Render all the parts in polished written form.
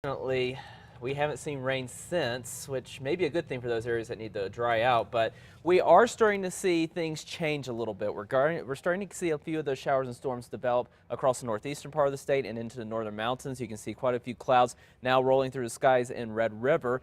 Unfortunately, we haven't seen rain since, which may be a good thing for those areas that need to dry out, but we are starting to see things change a little bit. We're starting to see a few of those showers and storms develop across the northeastern part of the state and into the northern mountains. You can see quite a few clouds now rolling through the skies in Red River.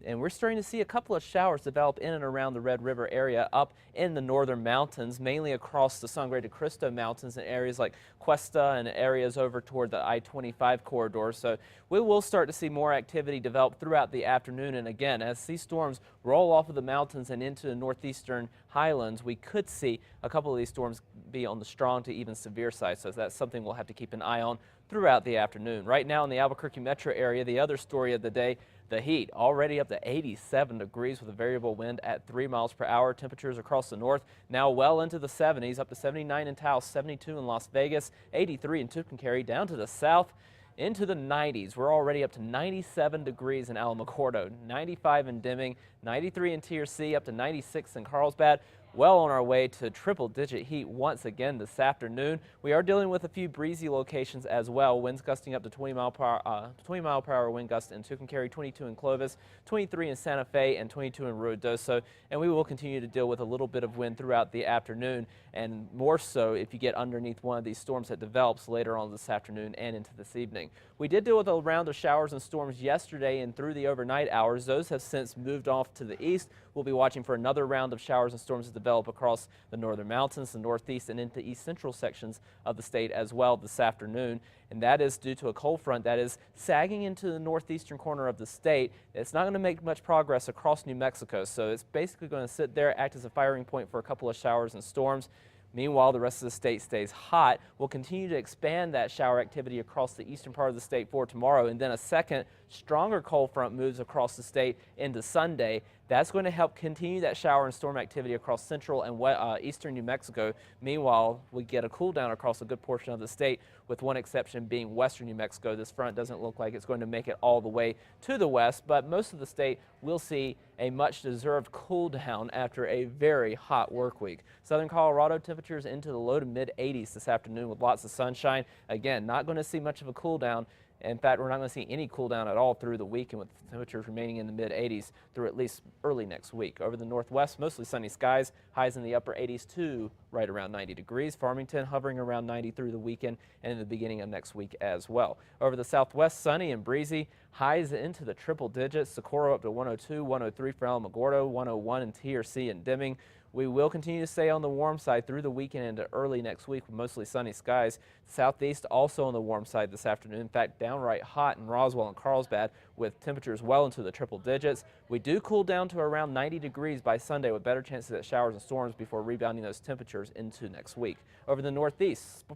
And we're starting to see a couple of showers develop in and around the Red River area up in the northern mountains, mainly across the Sangre de Cristo Mountains in areas like Cuesta and areas over toward the I-25 corridor. So we will start to see more activity develop throughout the afternoon. And again, as these storms roll off of the mountains and into the northeastern highlands, we could see a couple of these storms be on the strong to even severe side. So that's something we'll have to keep an eye on throughout the afternoon. Right now in the Albuquerque metro area, the other story of the day, the heat already up to 87 degrees with a variable wind at 3 miles per hour. Temperatures across the north now well into the 70s, up to 79 in Taos, 72 in Las Vegas, 83 in Tucumcari, down to the south into the 90s. We're already up to 97 degrees in Alamogordo, 95 in Deming, 93 in TRC, up to 96 in Carlsbad. Well on our way to triple-digit heat once again this afternoon. We are dealing with a few breezy locations as well. Winds gusting up to 20 mile per hour wind gust in Tucumcari, 22 in Clovis, 23 in Santa Fe, and 22 in Ruidoso. And we will continue to deal with a little bit of wind throughout the afternoon, and more so if you get underneath one of these storms that develops later on this afternoon and into this evening. We did deal with a round of showers and storms yesterday and through the overnight hours. Those have since moved off to the east. We'll be watching for another round of showers and storms to develop across the northern mountains, the northeast, and into east central sections of the state as well this afternoon. And that is due to a cold front that is sagging into the northeastern corner of the state. It's not going to make much progress across New Mexico, so it's basically going to sit there, act as a firing point for a couple of showers and storms. Meanwhile, the rest of the state stays hot. We'll continue to expand that shower activity across the eastern part of the state for tomorrow, and then a second stronger cold front moves across the state into Sunday. That's going to help continue that shower and storm activity across central and eastern New Mexico. Meanwhile, we get a cool down across a good portion of the state, with one exception being western New Mexico. This front doesn't look like it's going to make it all the way to the west, but most of the state will see a much deserved cool down after a very hot work week. Southern Colorado temperatures into the low to mid 80s this afternoon with lots of sunshine. Again, not going to see much of a cool down. In fact, we're not going to see any cool down at all through the weekend, with temperatures remaining in the mid 80s through at least early next week. Over the northwest, mostly sunny skies, highs in the upper 80s to right around 90 degrees. Farmington hovering around 90 through the weekend and in the beginning of next week as well. Over the southwest, sunny and breezy, highs into the triple digits. Socorro up to 102, 103 for Alamogordo, 101 in TRC and Deming. We will continue to stay on the warm side through the weekend into early next week with mostly sunny skies. Southeast also on the warm side this afternoon. In fact, downright hot in Roswell and Carlsbad with temperatures well into the triple digits. We do cool down to around 90 degrees by Sunday with better chances at showers and storms before rebounding those temperatures into next week. Over the northeast,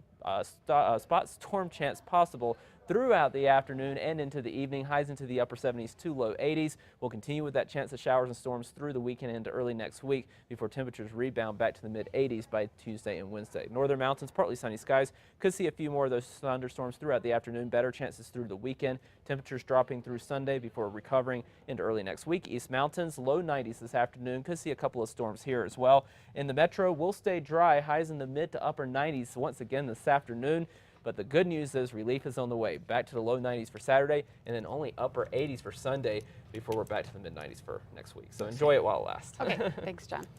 spot storm chance possible throughout the afternoon and into the evening. Highs into the upper 70s to low 80s. We'll continue with that chance of showers and storms through the weekend into early next week before temperatures rebound back to the mid 80s by Tuesday and Wednesday. Northern mountains, partly sunny skies. Could see a few more of those thunderstorms throughout the afternoon. Better chances through the weekend. Temperatures dropping through Sunday before recovering into early next week. East mountains, low 90s this afternoon. Could see a couple of storms here as well. In the metro, we'll stay dry. Highs in the mid to upper 90s once again this afternoon. But the good news is relief is on the way. Back to the low 90s for Saturday, and then only upper 80s for Sunday before we're back to the mid 90s for next week. So enjoy it while it lasts. Okay, thanks, John.